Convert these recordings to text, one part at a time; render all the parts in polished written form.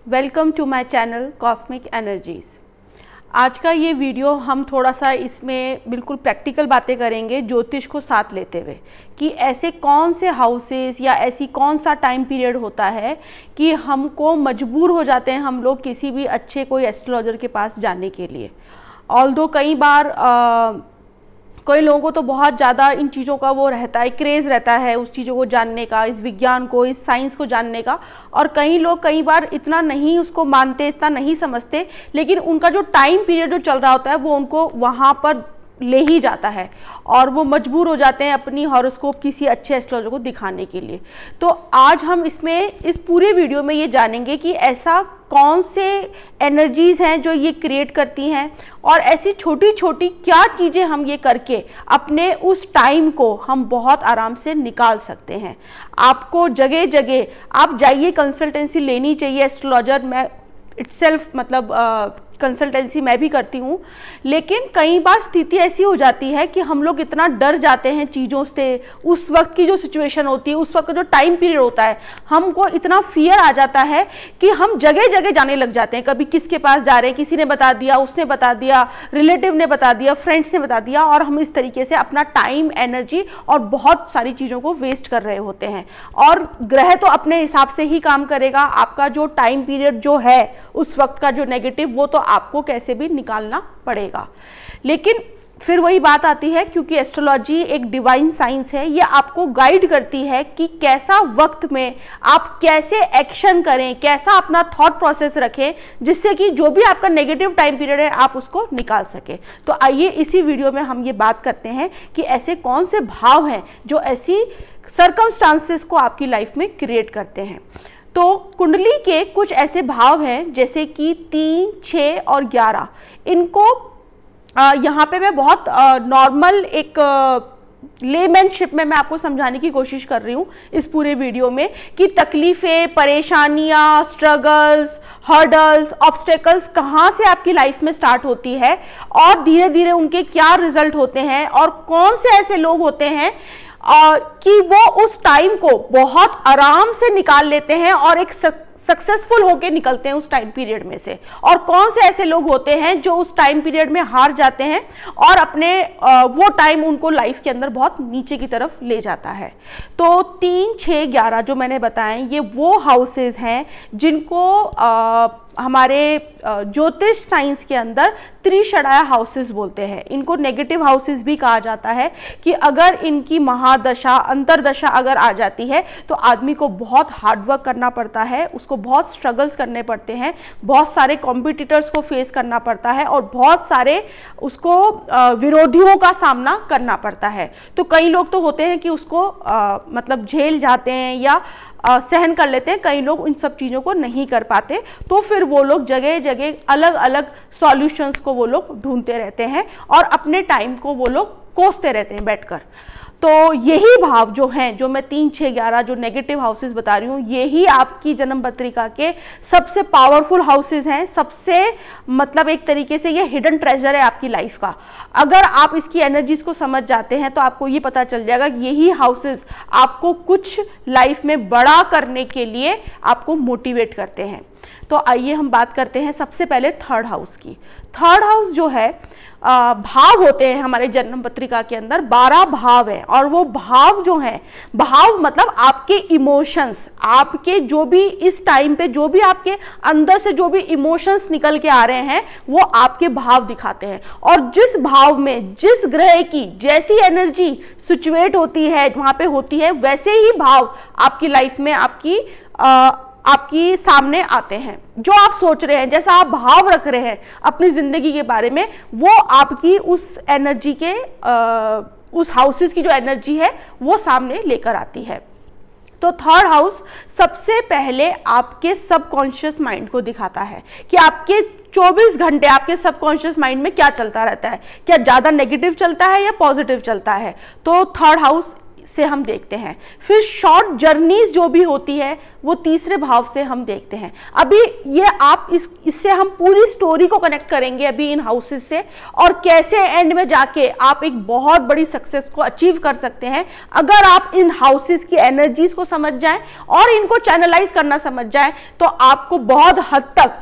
Welcome to my channel cosmic energies. आज का ये वीडियो हम थोड़ा सा इसमें बिल्कुल प्रैक्टिकल बातें करेंगे ज्योतिष को साथ लेते हुए कि ऐसे कौन से हाउसेस या ऐसी कौन सा टाइम पीरियड होता है कि हमको मजबूर हो जाते हैं हम लोग किसी भी अच्छे कोई एस्ट्रोलॉजर के पास जाने के लिए। ऑल्दो कई बार कई लोगों को तो बहुत ज़्यादा इन चीज़ों का वो रहता है, क्रेज़ रहता है उस चीज़ों को जानने का, इस विज्ञान को, इस साइंस को जानने का। और कई लोग कई बार इतना नहीं उसको मानते, इतना नहीं समझते, लेकिन उनका जो टाइम पीरियड जो चल रहा होता है वो उनको वहाँ पर ले ही जाता है और वो मजबूर हो जाते हैं अपनी हॉरोस्कोप किसी अच्छे एस्ट्रोलॉजर को दिखाने के लिए। तो आज हम इसमें इस पूरे वीडियो में ये जानेंगे कि ऐसा कौन से एनर्जीज़ हैं जो ये क्रिएट करती हैं और ऐसी छोटी छोटी क्या चीज़ें हम ये करके अपने उस टाइम को हम बहुत आराम से निकाल सकते हैं। आपको जगह जगह आप जाइए, कंसल्टेंसी लेनी चाहिए एस्ट्रोलॉजर। मैं इटसेल्फ मतलब कंसल्टेंसी मैं भी करती हूँ, लेकिन कई बार स्थिति ऐसी हो जाती है कि हम लोग इतना डर जाते हैं चीज़ों से। उस वक्त की जो सिचुएशन होती है, उस वक्त का जो टाइम पीरियड होता है, हमको इतना फियर आ जाता है कि हम जगह जगह जाने लग जाते हैं। कभी किसके पास जा रहे हैं, किसी ने बता दिया, उसने बता दिया, रिलेटिव ने बता दिया, फ्रेंड्स ने बता दिया, और हम इस तरीके से अपना टाइम, एनर्जी और बहुत सारी चीज़ों को वेस्ट कर रहे होते हैं। और ग्रह तो अपने हिसाब से ही काम करेगा। आपका जो टाइम पीरियड जो है उस वक्त का जो नेगेटिव, वो तो आपको कैसे भी निकालना पड़ेगा। लेकिन फिर वही बात आती है, क्योंकि एस्ट्रोलॉजी एक डिवाइन साइंस है, ये आपको गाइड करती है कि कैसा वक्त में आप कैसे एक्शन करें, कैसा अपना थॉट प्रोसेस रखें, जिससे कि जो भी आपका नेगेटिव टाइम पीरियड है आप उसको निकाल सके। तो आइए इसी वीडियो में हम ये बात करते हैं कि ऐसे कौन से भाव हैं जो ऐसी सर्कमस्टांसेस को आपकी लाइफ में क्रिएट करते हैं। तो कुंडली के कुछ ऐसे भाव हैं जैसे कि 3, 6 और 11। इनको यहाँ पे मैं बहुत नॉर्मल एक लेमैनशिप में मैं आपको समझाने की कोशिश कर रही हूँ इस पूरे वीडियो में कि तकलीफ़ें, परेशानियाँ, स्ट्रगल्स, हर्डल्स, ऑब्स्टेकल्स कहाँ से आपकी लाइफ में स्टार्ट होती है और धीरे धीरे उनके क्या रिजल्ट होते हैं, और कौन से ऐसे लोग होते हैं कि वो उस टाइम को बहुत आराम से निकाल लेते हैं और एक सक्सेसफुल होके निकलते हैं उस टाइम पीरियड में से, और कौन से ऐसे लोग होते हैं जो उस टाइम पीरियड में हार जाते हैं और अपने वो टाइम उनको लाइफ के अंदर बहुत नीचे की तरफ ले जाता है। तो 3, 6, 11 जो मैंने बताए, ये वो हाउसेस हैं जिनको हमारे ज्योतिष साइंस के अंदर त्रिषणाया हाउसेस बोलते हैं। इनको नेगेटिव हाउसेस भी कहा जाता है कि अगर इनकी महादशा, अंतरदशा अगर आ जाती है तो आदमी को बहुत हार्डवर्क करना पड़ता है, उसको बहुत स्ट्रगल्स करने पड़ते हैं, बहुत सारे कॉम्पिटिटर्स को फेस करना पड़ता है और बहुत सारे उसको विरोधियों का सामना करना पड़ता है। तो कई लोग तो होते हैं कि उसको मतलब झेल जाते हैं या सहन कर लेते हैं, कई लोग इन सब चीज़ों को नहीं कर पाते, तो फिर वो लोग जगह जगह अलग अलग सॉल्यूशंस को वो लोग ढूंढते रहते हैं और अपने टाइम को वो लोग कोसते रहते हैं बैठकर। तो यही भाव जो हैं, जो मैं 3, 6, 11 जो नेगेटिव हाउसेस बता रही हूँ, यही आपकी जन्म पत्रिका के सबसे पावरफुल हाउसेस हैं। सबसे मतलब एक तरीके से ये हिडन ट्रेजर है आपकी लाइफ का। अगर आप इसकी एनर्जीज को समझ जाते हैं तो आपको ये पता चल जाएगा कि यही हाउसेस आपको कुछ लाइफ में बड़ा करने के लिए आपको मोटिवेट करते हैं। तो आइए हम बात करते हैं सबसे पहले थर्ड हाउस की। थर्ड हाउस जो है, भाव होते हैं हमारे जन्म पत्रिका के अंदर 12 भाव हैं, और वो भाव जो हैं, भाव मतलब आपके इमोशंस, आपके जो भी इस टाइम पे जो भी आपके अंदर से जो भी इमोशंस निकल के आ रहे हैं वो आपके भाव दिखाते हैं। और जिस भाव में जिस ग्रह की जैसी एनर्जी सिचुएट होती है, वहाँ पे होती है, वैसे ही भाव आपकी लाइफ में आपकी सामने आते हैं। जो आप सोच रहे हैं, जैसा आप भाव रख रहे हैं अपनी जिंदगी के बारे में, वो आपकी उस एनर्जी के उस हाउसेस की जो एनर्जी है वो सामने लेकर आती है। तो थर्ड हाउस सबसे पहले आपके सबकॉन्शियस माइंड को दिखाता है कि आपके 24 घंटे आपके सबकॉन्शियस माइंड में क्या चलता रहता है, क्या ज़्यादा नेगेटिव चलता है या पॉजिटिव चलता है। तो थर्ड हाउस से हम देखते हैं, फिर शॉर्ट जर्नीज जो भी होती है वो तीसरे भाव से हम देखते हैं। अभी ये आप इससे हम पूरी स्टोरी को कनेक्ट करेंगे अभी इन हाउसेस से, और कैसे एंड में जाके आप एक बहुत बड़ी सक्सेस को अचीव कर सकते हैं अगर आप इन हाउसेस की एनर्जीज को समझ जाएं और इनको चैनलाइज करना समझ जाएं। तो आपको बहुत हद तक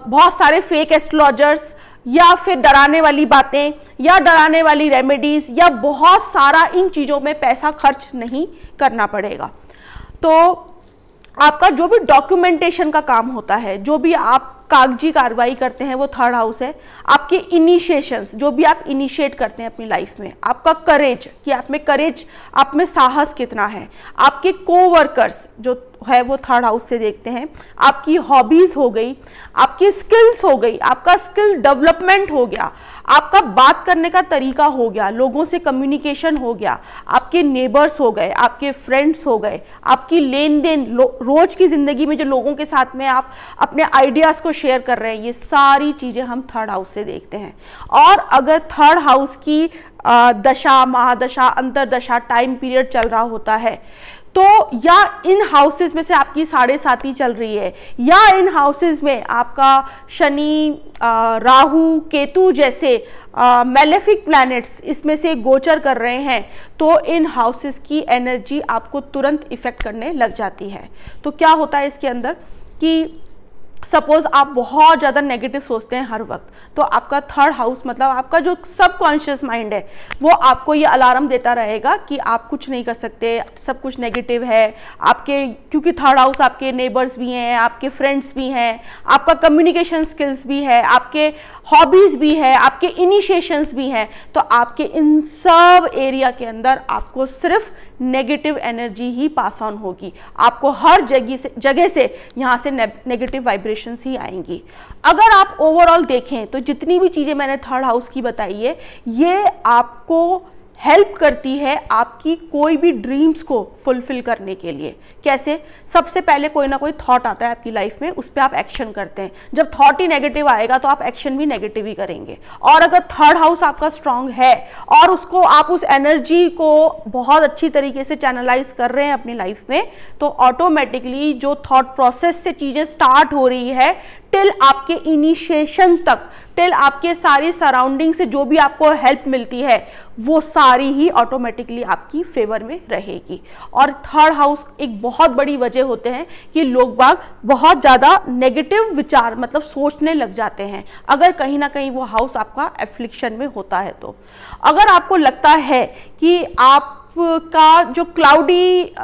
बहुत सारे फेक एस्ट्रोलॉजर्स या फिर डराने वाली बातें या डराने वाली रेमेडीज या बहुत सारा इन चीज़ों में पैसा खर्च नहीं करना पड़ेगा। तो आपका जो भी डॉक्यूमेंटेशन का काम होता है, जो भी आप कागजी कार्रवाई करते हैं, वो थर्ड हाउस है। आपके इनिशिएशंस, जो भी आप इनिशिएट करते हैं अपनी लाइफ में, आपका करेज, कि आप में करेज, आप में साहस कितना है, आपके कोवर्कर्स जो है वो थर्ड हाउस से देखते हैं। आपकी हॉबीज हो गई, आपकी स्किल्स हो गई, आपका स्किल डेवलपमेंट हो गया, आपका बात करने का तरीका हो गया, लोगों से कम्युनिकेशन हो गया, आपके नेबर्स हो गए, आपके फ्रेंड्स हो गए, आपकी लेन देन रोज की जिंदगी में जो लोगों के साथ में आप अपने आइडियाज को शेयर कर रहे हैं, ये सारी चीजें हम थर्ड हाउस से देखते हैं। और अगर थर्ड हाउस की दशा, महादशा, अंतरदशा, टाइम पीरियड चल रहा होता है, तो या इन हाउसेस में से आपकी 7.5 चल रही है, या इन हाउसेस में आपका शनि, राहु, केतु जैसे मैलेफिक प्लैनेट्स इसमें से गोचर कर रहे हैं, तो इन हाउसेस की एनर्जी आपको तुरंत इफेक्ट करने लग जाती है। तो क्या होता है इसके अंदर कि सपोज आप बहुत ज़्यादा नेगेटिव सोचते हैं हर वक्त, तो आपका थर्ड हाउस मतलब आपका जो सबकॉन्शियस माइंड है वो आपको ये अलार्म देता रहेगा कि आप कुछ नहीं कर सकते, सब कुछ नेगेटिव है आपके, क्योंकि थर्ड हाउस आपके नेबर्स भी हैं, आपके फ्रेंड्स भी हैं, आपका कम्युनिकेशन स्किल्स भी है, आपके हॉबीज़ भी है, आपके इनिशिएशंस भी हैं। तो आपके इन सब एरिया के अंदर आपको सिर्फ negative energy he pass on होगी, आपको हर जगह से यहाँ से नेगेटिव वाइब्रेशंस ही आएंगी। अगर आप ओवरऑल देखें तो जितनी भी चीज़ें मैंने थर्ड हाउस की बताई है, ये आपको हेल्प करती है आपकी कोई भी ड्रीम्स को फुलफिल करने के लिए। कैसे? सबसे पहले कोई ना कोई थॉट आता है आपकी लाइफ में, उस पर आप एक्शन करते हैं। जब थॉट ही नेगेटिव आएगा तो आप एक्शन भी नेगेटिव ही करेंगे। और अगर थर्ड हाउस आपका स्ट्रांग है और उसको आप उस एनर्जी को बहुत अच्छी तरीके से चैनलाइज कर रहे हैं अपनी लाइफ में, तो ऑटोमेटिकली जो थॉट प्रोसेस से चीज़ें स्टार्ट हो रही है टिल आपके इनिशिएशन तक, टिल आपके सारी सराउंडिंग से जो भी आपको हेल्प मिलती है, वो सारी ही ऑटोमेटिकली आपकी फेवर में रहेगी। और थर्ड हाउस एक बहुत बड़ी वजह होते हैं कि लोग बाग बहुत ज़्यादा नेगेटिव विचार मतलब सोचने लग जाते हैं अगर कहीं ना कहीं वो हाउस आपका एफ्लिक्शन में होता है। तो अगर आपको लगता है कि आप का जो क्लाउडी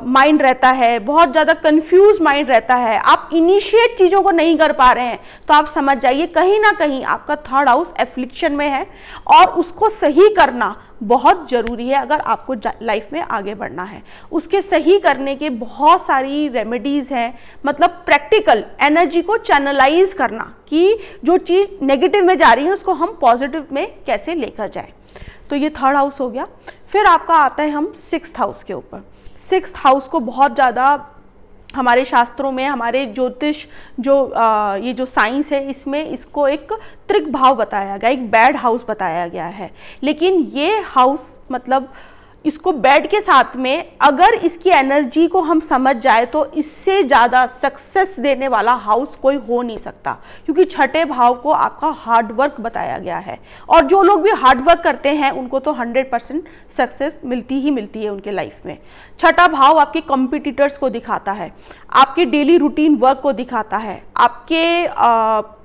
माइंड रहता है, बहुत ज़्यादा कंफ्यूज माइंड रहता है, आप इनिशिएट चीज़ों को नहीं कर पा रहे हैं, तो आप समझ जाइए कहीं ना कहीं आपका थर्ड हाउस एफ्लिक्शन में है और उसको सही करना बहुत ज़रूरी है अगर आपको लाइफ में आगे बढ़ना है। उसके सही करने के बहुत सारी रेमेडीज़ हैं, मतलब प्रैक्टिकल एनर्जी को चैनलाइज करना कि जो चीज़ नेगेटिव में जा रही है उसको हम पॉजिटिव में कैसे लेकर जाएं। तो ये थर्ड हाउस हो गया। फिर आपका आता है हम सिक्स्थ हाउस के ऊपर। सिक्स्थ हाउस को बहुत ज़्यादा हमारे शास्त्रों में, हमारे ज्योतिष ये जो साइंस है, इसमें इसको एक त्रिक भाव बताया गया, एक बैड हाउस बताया गया है। लेकिन ये हाउस मतलब इसको बेड के साथ में अगर इसकी एनर्जी को हम समझ जाए तो इससे ज़्यादा सक्सेस देने वाला हाउस कोई हो नहीं सकता, क्योंकि छठे भाव को आपका हार्ड वर्क बताया गया है। और जो लोग भी हार्ड वर्क करते हैं उनको तो 100% सक्सेस मिलती ही मिलती है उनके लाइफ में। छठा भाव आपके कॉम्पिटिटर्स को दिखाता है, आपके डेली रूटीन वर्क को दिखाता है, आपके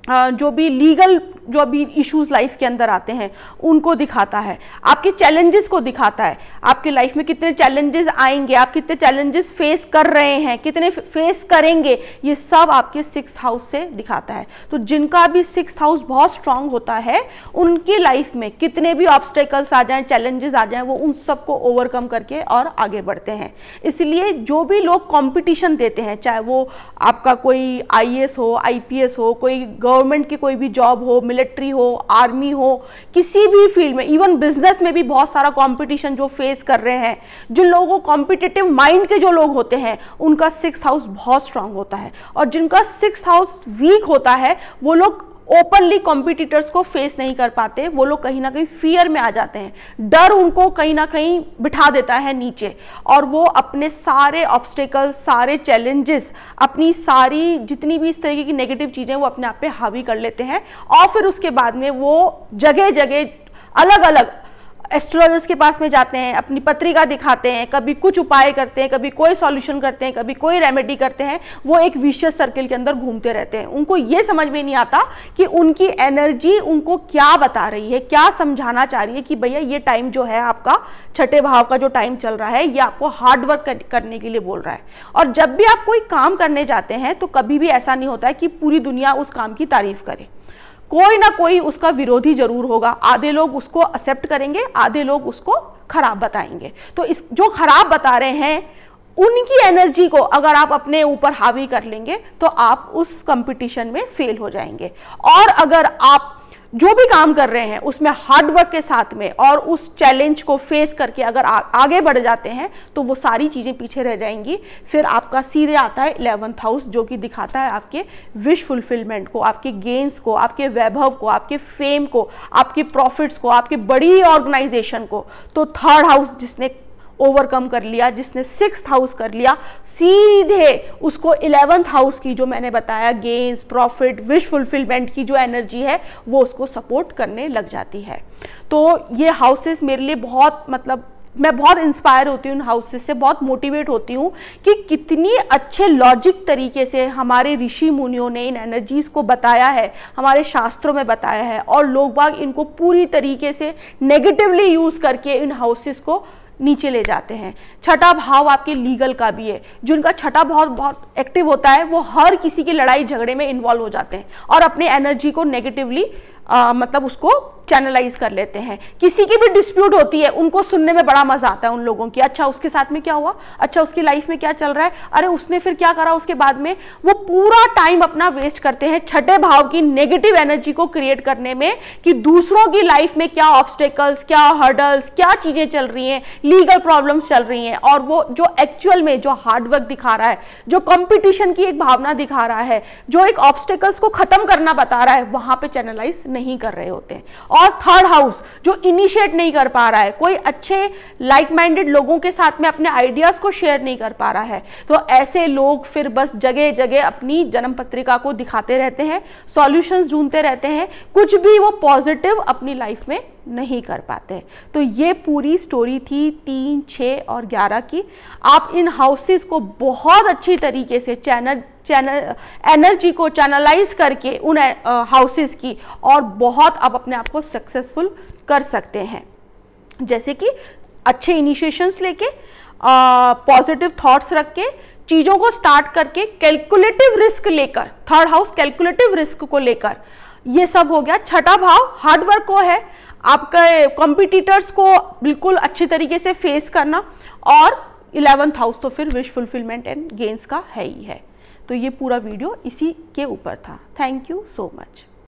जो भी लीगल जो भी इश्यूज लाइफ के अंदर आते हैं उनको दिखाता है, आपके चैलेंजेस को दिखाता है, आपके लाइफ में कितने चैलेंजेस आएंगे, आप कितने चैलेंजेस फेस कर रहे हैं, कितने फेस करेंगे, ये सब आपके सिक्स्थ हाउस से दिखाता है। तो जिनका भी सिक्स्थ हाउस बहुत स्ट्रांग होता है उनकी लाइफ में कितने भी ऑब्स्टेकल्स आ जाएं, चैलेंजेस आ जाएं, वो उन सबको ओवरकम करके और आगे बढ़ते हैं। इसलिए जो भी लोग कॉम्पिटिशन देते हैं, चाहे वो आपका कोई IAS हो, IPS हो, कोई गवर्नमेंट की कोई भी जॉब हो, मिलिट्री हो, आर्मी हो, किसी भी फील्ड में, इवन बिजनेस में भी बहुत सारा कंपटीशन जो फेस कर रहे हैं, जिन लोगों को कॉम्पिटिटिव माइंड के जो लोग होते हैं उनका सिक्स्थ हाउस बहुत स्ट्रांग होता है। और जिनका सिक्स्थ हाउस वीक होता है वो लोग ओपनली कॉम्पिटिटर्स को फेस नहीं कर पाते, वो लोग कहीं ना कहीं फियर में आ जाते हैं, डर उनको कहीं ना कहीं बिठा देता है नीचे, और वो अपने सारे ऑब्स्टेकल्स, सारे चैलेंजेस, अपनी सारी जितनी भी इस तरीके की नेगेटिव चीज़ें वो अपने आप पे हावी कर लेते हैं। और फिर उसके बाद में वो जगह जगह अलग अलग एस्ट्रोलॉजर्स के पास में जाते हैं, अपनी पत्रिका दिखाते हैं, कभी कुछ उपाय करते हैं, कभी कोई सॉल्यूशन करते हैं, कभी कोई रेमेडी करते हैं। वो एक विशियस सर्किल के अंदर घूमते रहते हैं। उनको ये समझ में नहीं आता कि उनकी एनर्जी उनको क्या बता रही है, क्या समझाना चाह रही है कि भैया ये टाइम जो है आपका, छठे भाव का जो टाइम चल रहा है, ये आपको हार्ड वर्क करने के लिए बोल रहा है। और जब भी आप कोई काम करने जाते हैं तो कभी भी ऐसा नहीं होता है कि पूरी दुनिया उस काम की तारीफ करे, कोई ना कोई उसका विरोधी जरूर होगा। आधे लोग उसको एक्सेप्ट करेंगे, आधे लोग उसको खराब बताएंगे। तो इस जो खराब बता रहे हैं उनकी एनर्जी को अगर आप अपने ऊपर हावी कर लेंगे तो आप उस कंपटीशन में फेल हो जाएंगे। और अगर आप जो भी काम कर रहे हैं उसमें हार्ड वर्क के साथ में और उस चैलेंज को फेस करके अगर आगे बढ़ जाते हैं तो वो सारी चीज़ें पीछे रह जाएंगी। फिर आपका सीधे आता है 11th हाउस, जो कि दिखाता है आपके विश फुलफिलमेंट को, आपके गेन्स को, आपके वैभव को, आपके फेम को, आपके प्रॉफिट्स को, आपके बड़ी ऑर्गेनाइजेशन को। तो 3rd हाउस जिसने ओवरकम कर लिया, जिसने 6th हाउस कर लिया, सीधे उसको 11th हाउस की जो मैंने बताया गेन्स, प्रॉफिट, विश फुलफिलमेंट की जो एनर्जी है वो उसको सपोर्ट करने लग जाती है। तो ये हाउसेस मेरे लिए बहुत, मतलब मैं बहुत इंस्पायर होती हूँ इन हाउसेस से, बहुत मोटिवेट होती हूँ कि कितनी अच्छे लॉजिक तरीके से हमारे ऋषि मुनियों ने इन एनर्जीज को बताया है, हमारे शास्त्रों में बताया है, और लोग बाग इनको पूरी तरीके से नेगेटिवली यूज करके इन हाउसेस को नीचे ले जाते हैं। छठा भाव आपके लीगल का भी है। जिनका छठा भाव बहुत एक्टिव होता है वो हर किसी की लड़ाई झगड़े में इन्वॉल्व हो जाते हैं और अपने एनर्जी को नेगेटिवली मतलब उसको चैनलाइज कर लेते हैं। किसी की भी डिस्प्यूट होती है उनको सुनने में बड़ा मजा आता है उन लोगों की, अच्छा उसके साथ में क्या हुआ, अच्छा उसकी लाइफ में क्या चल रहा है, अरे उसने फिर क्या करा उसके बाद में। वो पूरा टाइम अपना वेस्ट करते हैं छठे भाव की नेगेटिव एनर्जी को क्रिएट करने में कि दूसरों की लाइफ में क्या ऑब्स्टेकल्स, क्या हर्डल्स, क्या चीजें चल रही हैं, लीगल प्रॉब्लम्स चल रही हैं, और वो जो एक्चुअल में जो हार्डवर्क दिखा रहा है, जो कंपटीशन की एक भावना दिखा रहा है, जो एक ऑब्स्टेकल्स को खत्म करना बता रहा है, वहां पे चैनलाइज नहीं कर रहे होते हैं। और 3rd हाउस जो इनिशिएट नहीं कर पा रहा है, कोई अच्छे लाइक माइंडेड लोगों के साथ में अपने आइडियाज को शेयर नहीं कर पा रहा है, तो ऐसे लोग फिर बस जगह जगह अपनी जन्म पत्रिका को दिखाते रहते हैं, सॉल्यूशंस ढूंढते रहते हैं, कुछ भी वो पॉजिटिव अपनी लाइफ में नहीं कर पाते। तो ये पूरी स्टोरी थी 3, 6 और 11 की। आप इन हाउसेस को बहुत अच्छी तरीके से एनर्जी को चैनलाइज करके उन हाउसेस की और बहुत आप अपने आप को सक्सेसफुल कर सकते हैं। जैसे कि अच्छे इनिशिएशंस लेके, पॉजिटिव थॉट्स रख के, चीज़ों को स्टार्ट करके, कैलकुलेटिव रिस्क लेकर, 3rd हाउस कैलकुलेटिव रिस्क को लेकर, ये सब हो गया। छठा भाव हार्डवर्क को है, आपके कॉम्पिटिटर्स को बिल्कुल अच्छी तरीके से फेस करना, और 11th हाउस तो फिर विश फुलफिलमेंट एंड गेन्स का है ही है। तो ये पूरा वीडियो इसी के ऊपर था। Thank you so much.